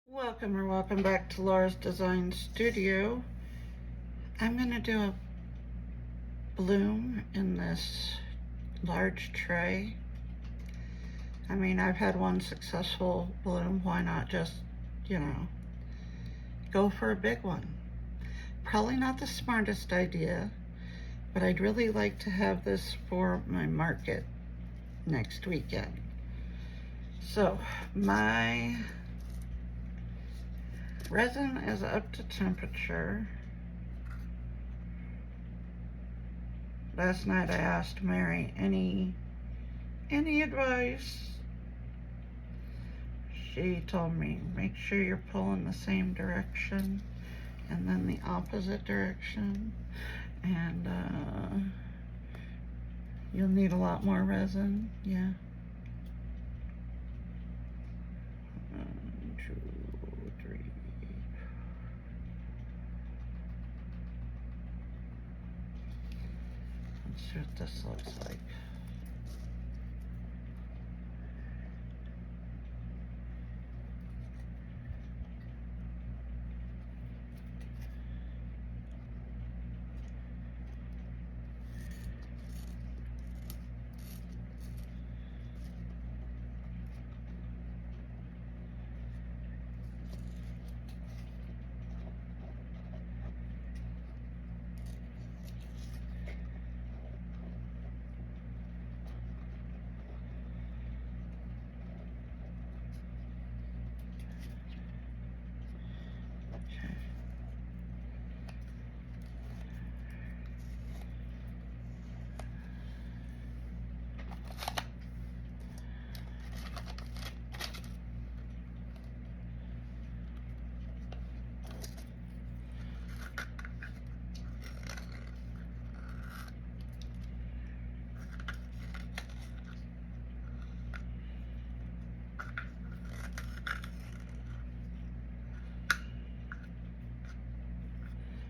Welcome back to Laura's Design Studio. I'm going to do a bloom in this large tray. I mean, I've had one successful bloom. Why not just, go for a big one? Probably not the smartest idea, but I'd really like to have this for my market next weekend. So my resin is up to temperature. Last night I asked Mary any advice. She told me, make sure you're pulling the same direction and then the opposite direction, and you'll need a lot more resin. Yeah. 1, 2, 3. Let's see what this looks like.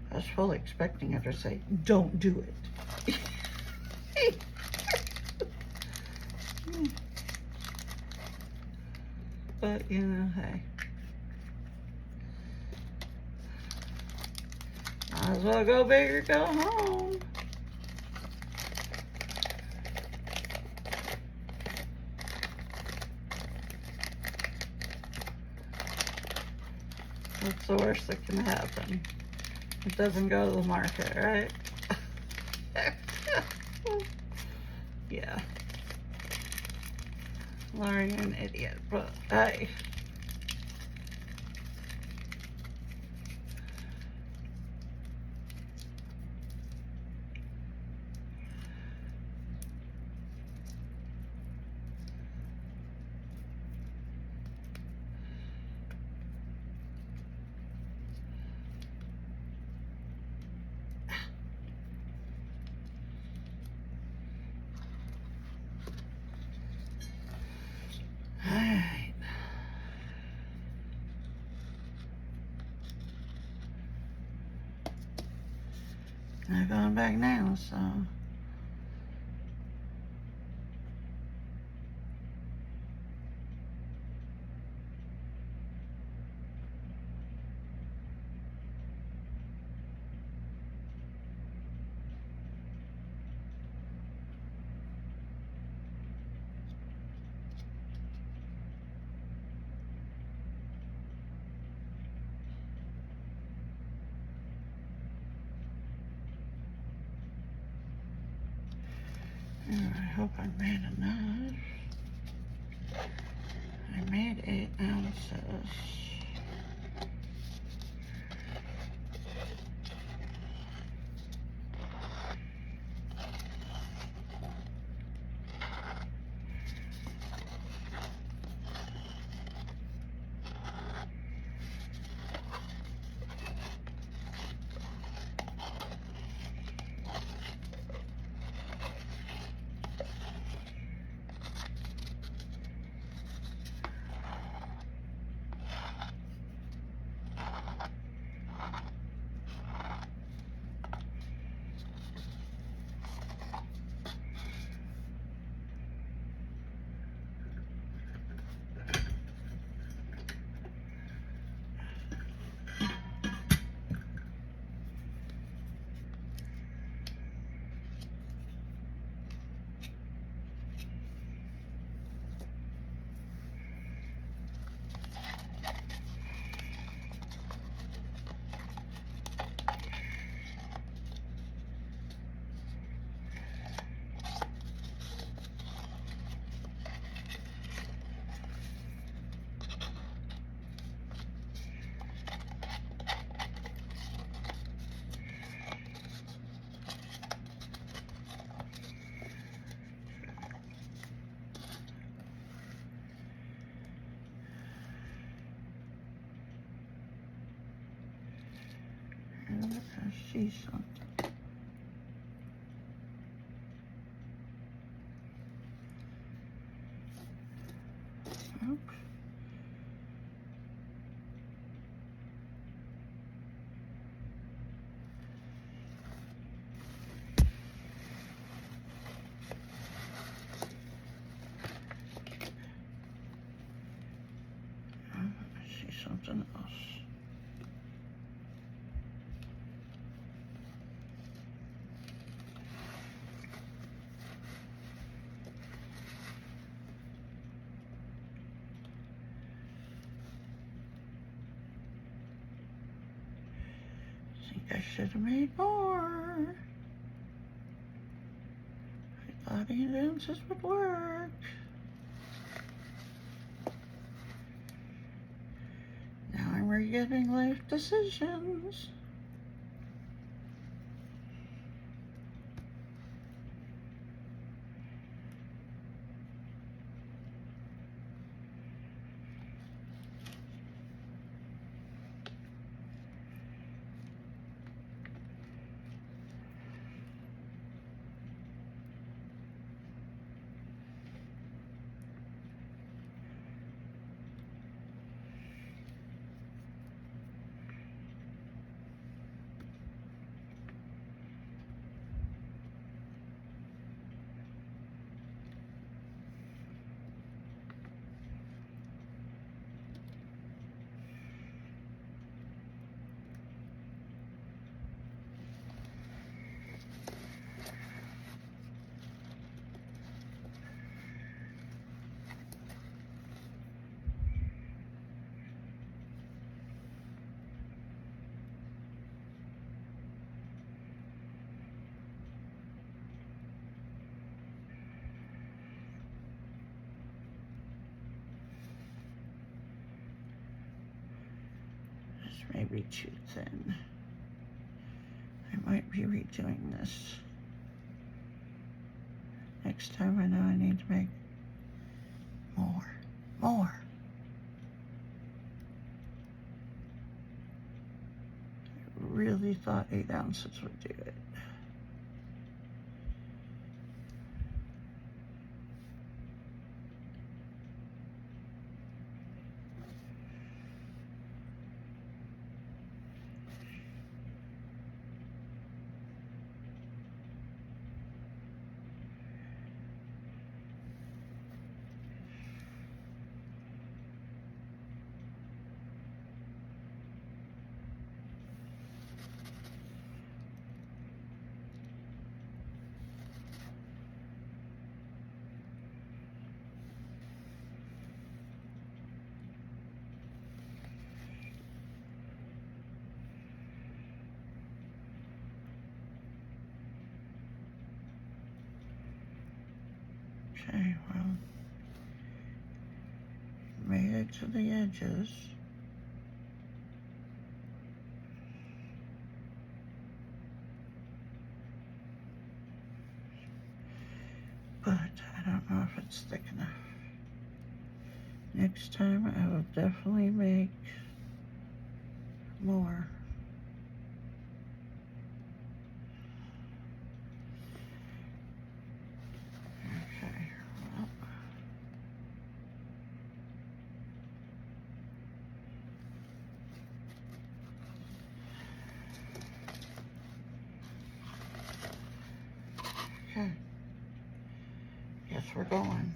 I was fully expecting her to say, don't do it. But, hey. Might as well go big or go home. What's the worst that can happen? It doesn't go to the market, right? Yeah. Laura, you're an idiot, but hey. Alright. I'm going back now, so. I hope I made enough. I made 8 ounces. see something. Oops. I see something else. I should have made more. I thought lenses would work. Now I'm regretting life decisions. May be too thin. I might be redoing this. Next time I know I need to make more. I really thought 8 ounces would do it. Okay, well, made it to the edges. But I don't know if it's thick enough. Next time I will definitely make more. Okay, well. Okay. Guess we're going.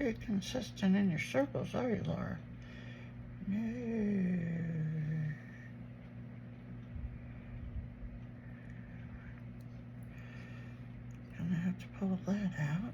very consistent in your circles, are you, Laura? No. Gonna have to pull that out.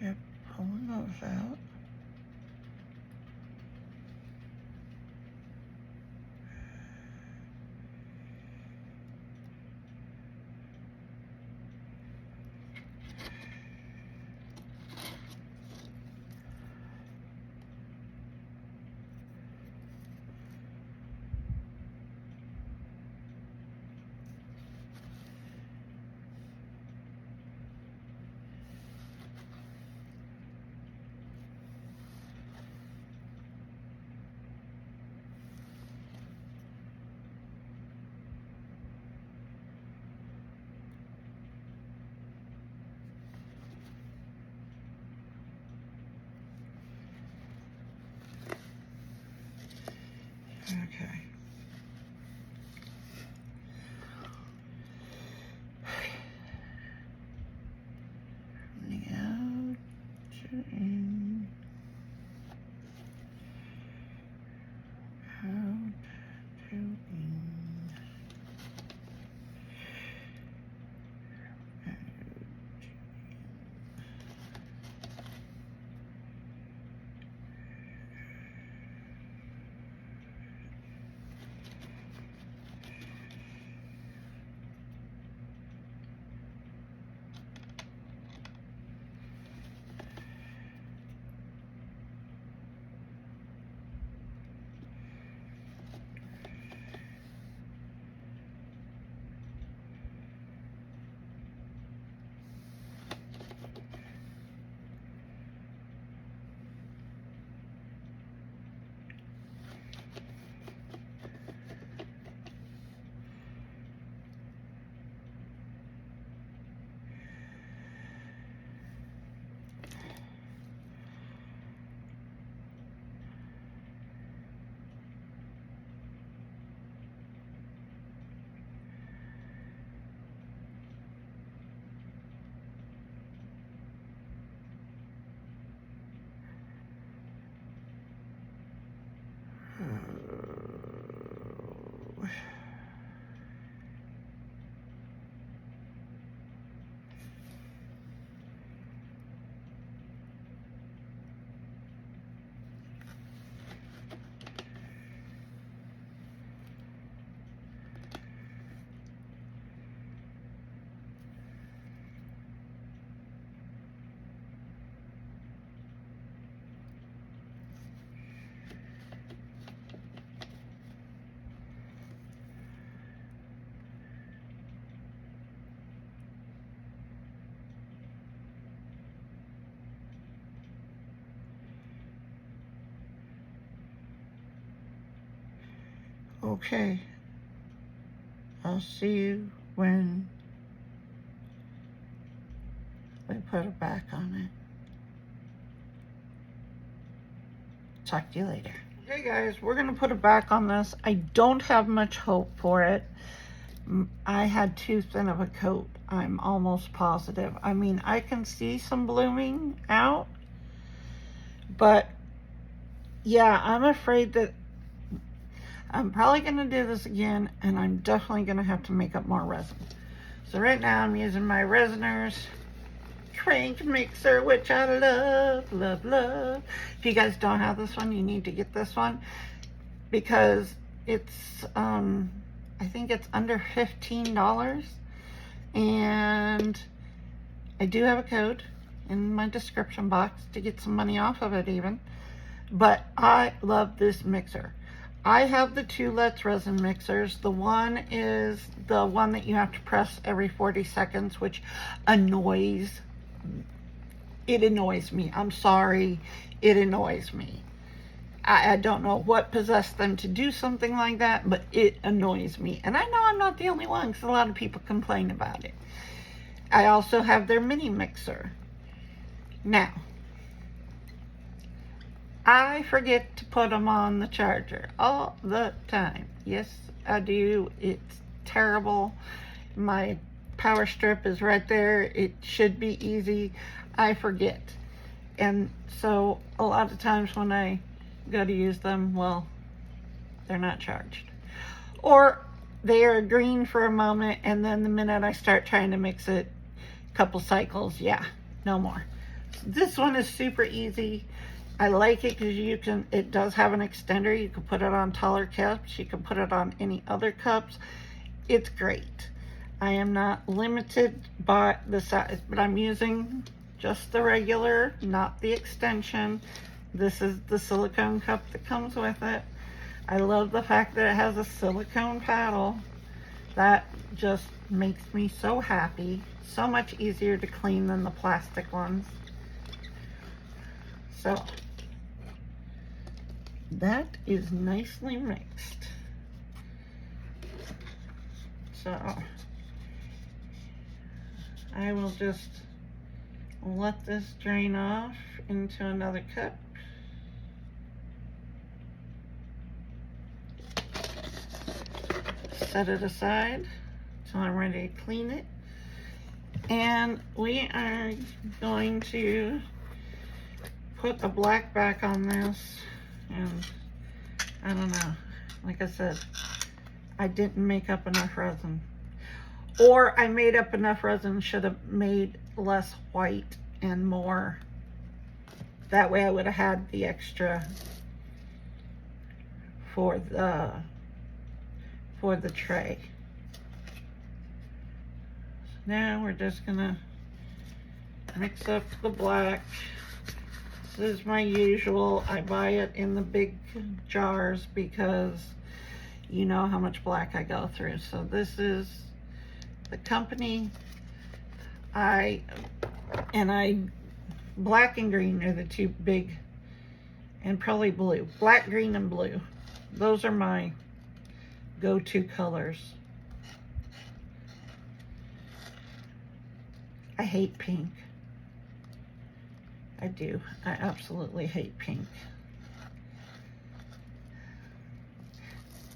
Yep, pulling those out. Okay. Running out to in. Out to in. Okay, I'll see you when we put it back on it. Talk to you later. Okay guys, we're gonna put it back on this. I don't have much hope for it. I had too thin of a coat, I'm almost positive. I mean, I can see some blooming out, but yeah, I'm afraid I'm probably going to do this again, and I'm definitely going to have to make up more resin. So right now I'm using my Resiners crank mixer, which I love, love, love. If you guys don't have this one, you need to get this one, because it's, I think it's under $15, and I do have a code in my description box to get some money off of it even. But I love this mixer. I have the two Let's Resin mixers. The one is the one that you have to press every 40 seconds, which annoys me. I'm sorry, it annoys me. I don't know what possessed them to do something like that, but it annoys me. And I know I'm not the only one, because a lot of people complain about it. I also have their mini mixer. Now, I forget to put them on the charger all the time. Yes, I do. It's terrible. My power strip is right there. It should be easy. I forget. And so a lot of times when I go to use them, well, they're not charged. Or they are green for a moment, and then the minute I start trying to mix it, a couple cycles, yeah, no more. This one is super easy. I like it because it does have an extender. You can put it on taller cups. You can put it on any other cups. It's great. I am not limited by the size, but I'm using just the regular, not the extension. This is the silicone cup that comes with it. I love the fact that it has a silicone paddle. That just makes me so happy. So much easier to clean than the plastic ones. So that is nicely mixed. So I will just let this drain off into another cup. Set it aside until I'm ready to clean it. And we are going to put a black back on this. And I don't know, like I said, I didn't make up enough resin. Or I made up enough resin, should have made less white and more. That way I would have had the extra for the tray. So now we're just gonna mix up the black. This is my usual. I buy it in the big jars because you know how much black I go through. So this is the company. Black and green are the two big, and probably blue. Black, green, and blue. Those are my go-to colors. I hate pink. I do. I absolutely hate pink.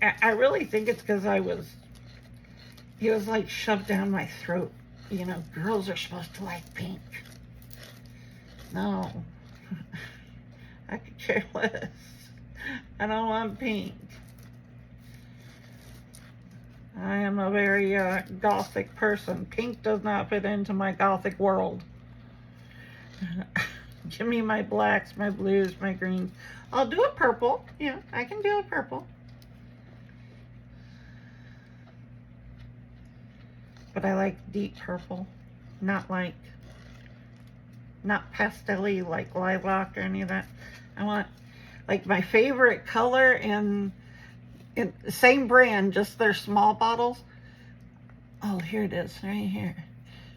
I really think it's because it was like shoved down my throat. You know, girls are supposed to like pink. No. I could care less. I don't want pink. I am a very gothic person. Pink does not fit into my gothic world. Give me my blacks, my blues, my greens. I'll do a purple. Yeah, I can do a purple. But I like deep purple. Not pastel-y like lilac or any of that. I want like my favorite color in the same brand, just their small bottles. Oh, here it is, right here.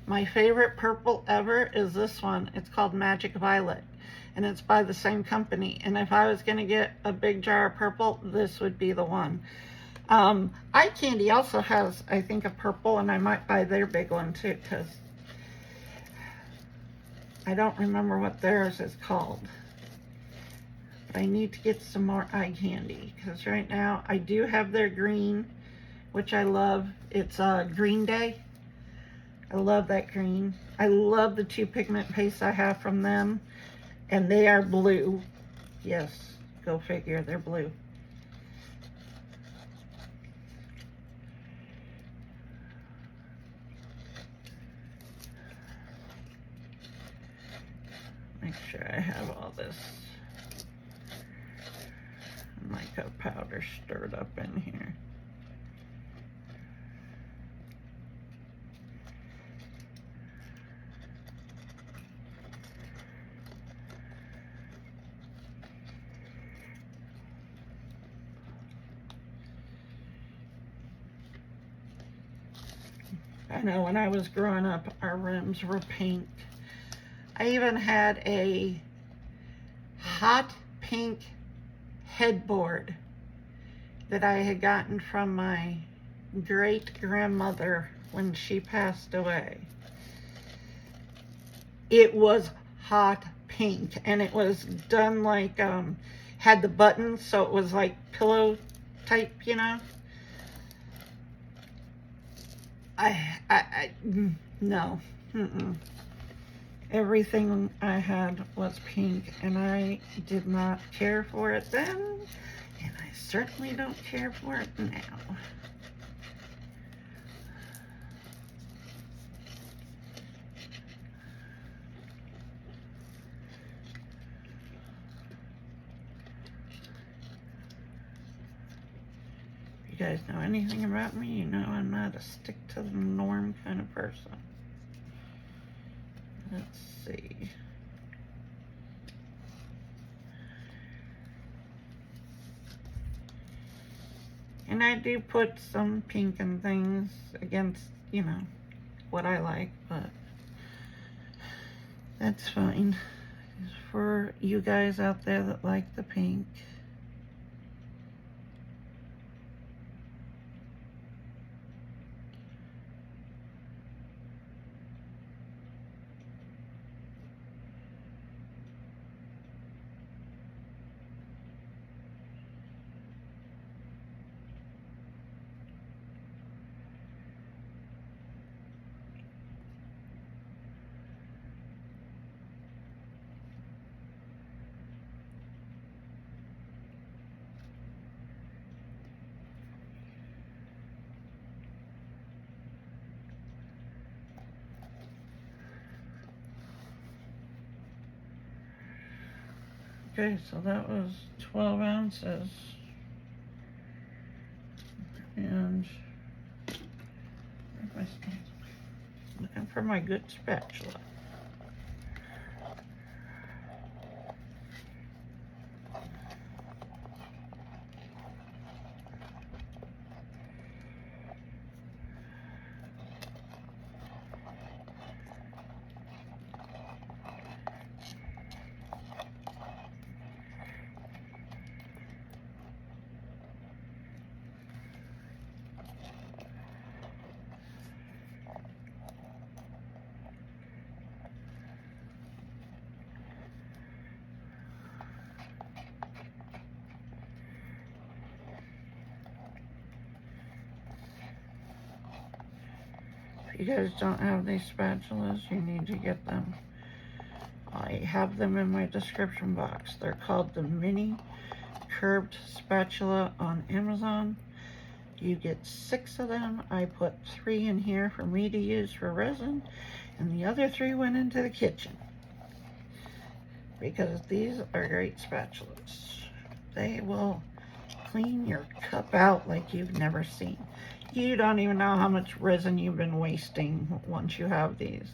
My favorite purple ever is this one. It's called Magic Violet, and it's by the same company. And if I was gonna get a big jar of purple, this would be the one. iCandy also has, I think, a purple, and I might buy their big one too, because I don't remember what theirs is called. But I need to get some more iCandy, because right now I do have their green, which I love. It's Green Day. I love that green. I love the two pigment pastes I have from them, and they are blue. Yes, go figure, they're blue. sure I have all this mica powder stirred up in here. I know when I was growing up, our rims were pink. I even had a hot pink headboard that I had gotten from my great grandmother when she passed away. It was hot pink, and it was done like, had the buttons, so it was like pillow type, you know. No. Everything I had was pink, and I did not care for it then, and I certainly don't care for it now. If you guys know anything about me, you know I'm not a stick to the norm kind of person. Let's see. And I do put some pink and things against, you know, what I like, but that's fine. For you guys out there that like the pink. Okay, so that was 12 ounces. And where's my spatula? Looking for my good spatula. If you guys don't have these spatulas, you need to get them. I have them in my description box. They're called the mini curved spatula on Amazon. You get 6 of them. I put 3 in here for me to use for resin, and the other 3 went into the kitchen because these are great spatulas. They will clean your cup out like you've never seen. You don't even know how much resin you've been wasting once you have these.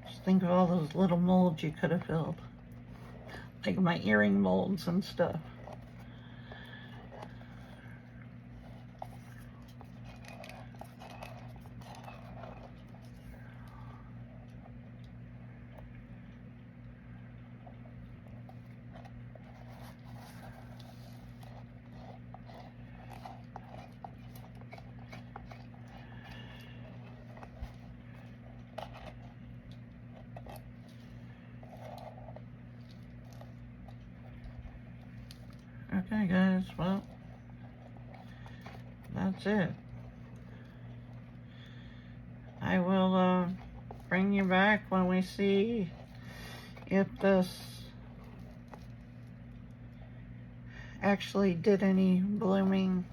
Just think of all those little molds you could have filled. Like my earring molds and stuff. Okay guys, well, that's it. I will bring you back when we see if this actually did any blooming,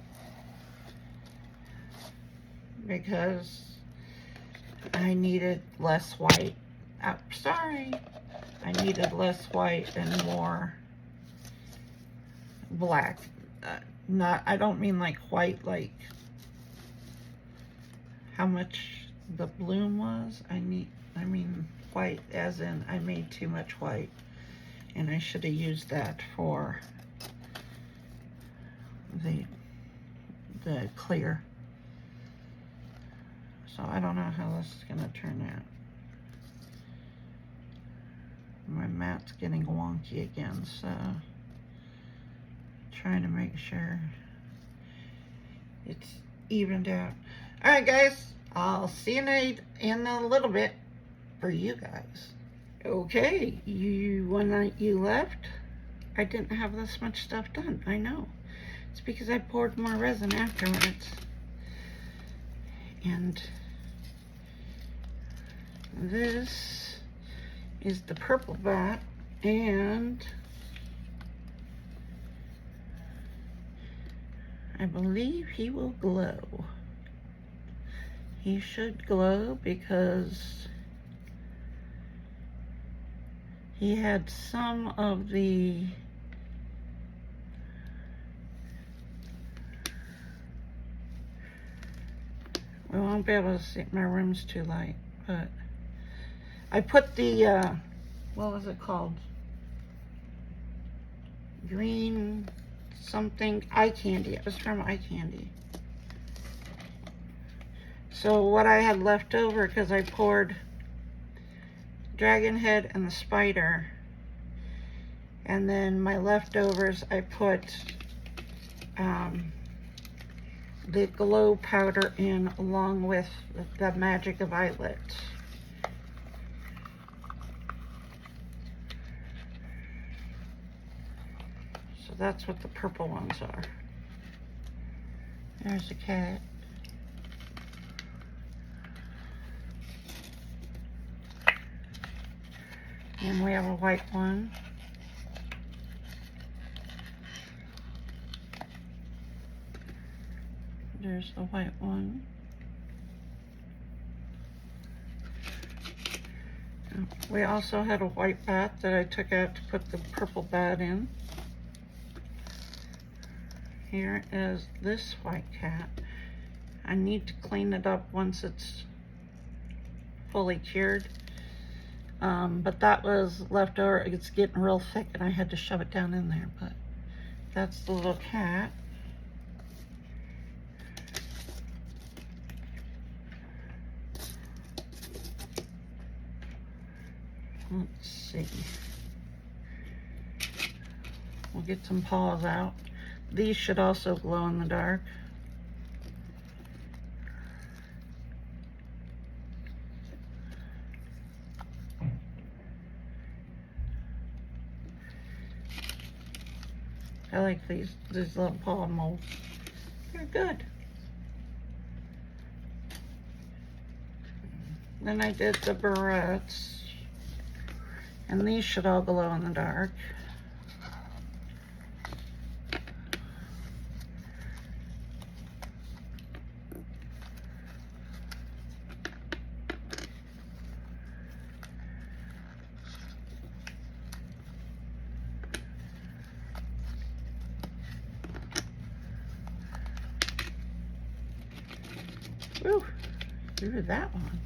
because I needed less white. Oh, sorry. I needed less white and more black. I don't mean like white, like how much the bloom was. I mean white as in I made too much white, and I should have used that for the clear. So I don't know how this is gonna turn out. My mat's getting wonky again, so trying to make sure it's evened out. All right, guys, I'll see you in a little bit for you guys. Okay, when you left, I didn't have this much stuff done. I know. It's because I poured more resin afterwards. And this is the purple bat, and I believe he will glow. He should glow because he had some of the we won't be able to see, my room's too light, but I put the what was it called? Green something, eye candy. It was from eye candy. So what I had left over, because I poured dragon head and the spider, and then my leftovers I put the glow powder in along with the magic of Violet. So that's what the purple ones are. There's a cat. And we have a white one. There's the white one. We also had a white bat that I took out to put the purple bat in. Here is this white cat. I need to clean it up once it's fully cured. But that was left over. It's getting real thick and I had to shove it down in there. But that's the little cat. Let's see. We'll get some paws out. These should also glow in the dark. I like these little paw molds. They're good. Then I did the barrettes. And these should all glow in the dark. Woo, through that one.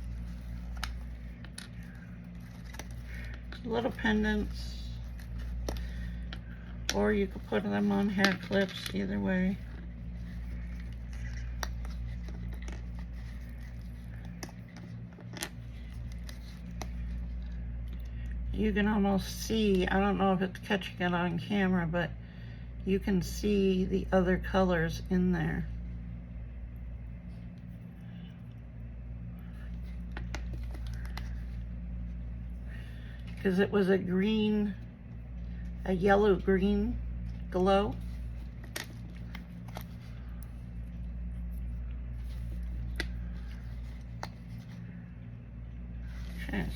Little pendants, or you could put them on hair clips, either way. You can almost see, I don't know if it's catching it on camera, but you can see the other colors in there. Because it was a green, a yellow-green glow.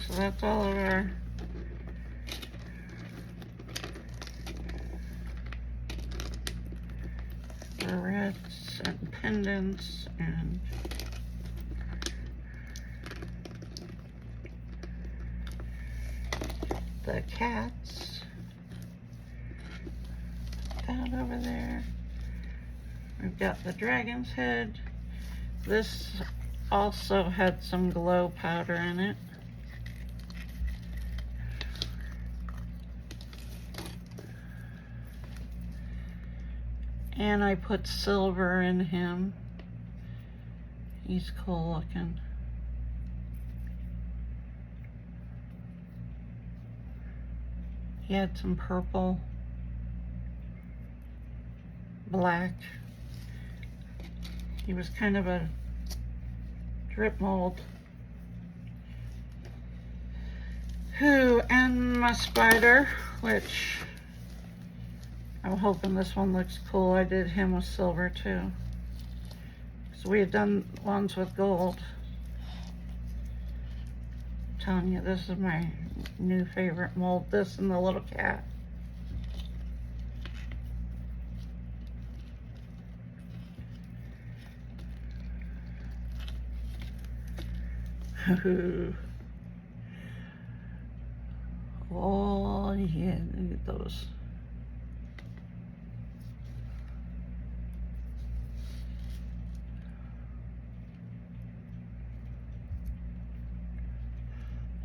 So that's all of our reds and pendants and the cats. That over there. We've got the dragon's head. This also had some glow powder in it. And I put silver in him. He's cool looking. He had some purple, black. He was kind of a drip mold. And my spider, which I'm hoping this one looks cool. I did him with silver too. So we had done ones with gold. I'm telling you, this is my new favorite mold. This and the little cat. Oh yeah, look at those.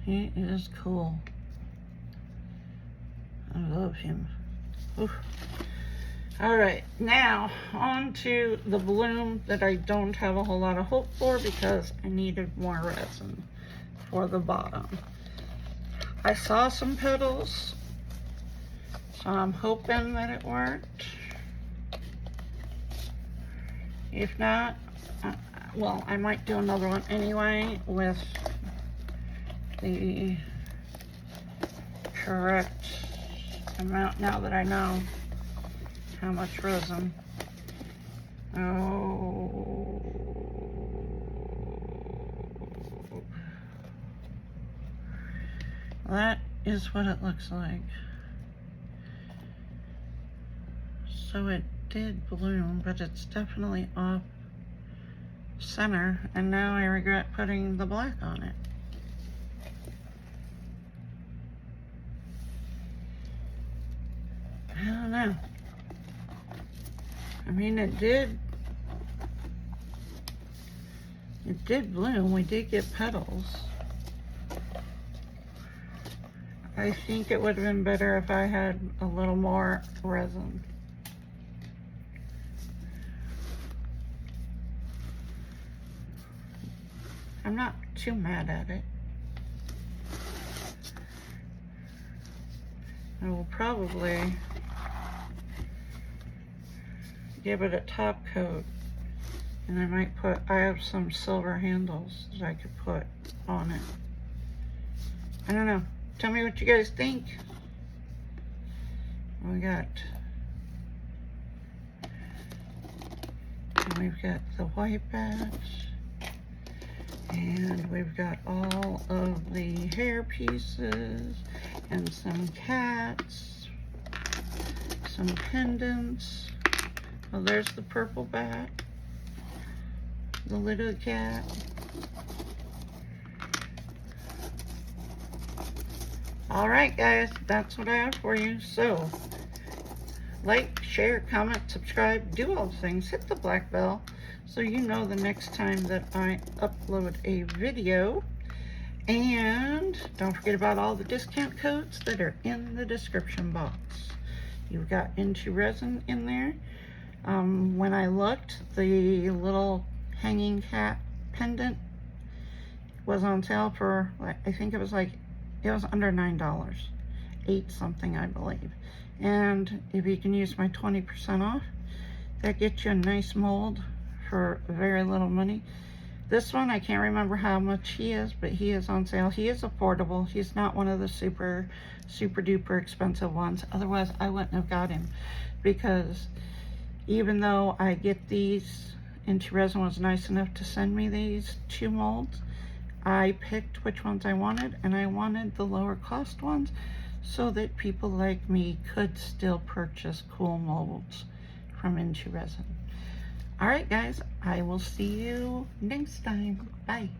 He is cool. I love him. Oof. All right, now on to the bloom that I don't have a whole lot of hope for because I needed more resin for the bottom. I saw some petals, so I'm hoping that it worked. If not, well, I might do another one anyway with the correct amount now that I know how much resin. Oh, that is what it looks like. So it did bloom, but it's definitely off center, and now I regret putting the black on it. I don't know. I mean, it did bloom. We did get petals. I think it would have been better if I had a little more resin. I'm not too mad at it. I will probably give it a top coat, and I might put, I have some silver handles that I could put on it. I don't know. Tell me what you guys think. We've got the white batch, and we've got all of the hair pieces and some cats, some pendants. Oh, there's the purple bat, the little cat. All right, guys, that's what I have for you. So, like, share, comment, subscribe, do all the things. Hit the black bell so you know the next time that I upload a video. And don't forget about all the discount codes that are in the description box. You've got INTORESIN in there. When I looked, the little hanging cat pendant was on sale for, I think it was under $9, 8 something I believe. And if you can use my 20% off, that gets you a nice mold for very little money. This one, I can't remember how much he is, but he is on sale. He is affordable. He's not one of the super duper expensive ones. Otherwise, I wouldn't have got him, because even though I get these, INTORESIN was nice enough to send me these 2 molds, I picked which ones I wanted, and I wanted the lower cost ones so that people like me could still purchase cool molds from INTORESIN. All right, guys, I will see you next time. Bye.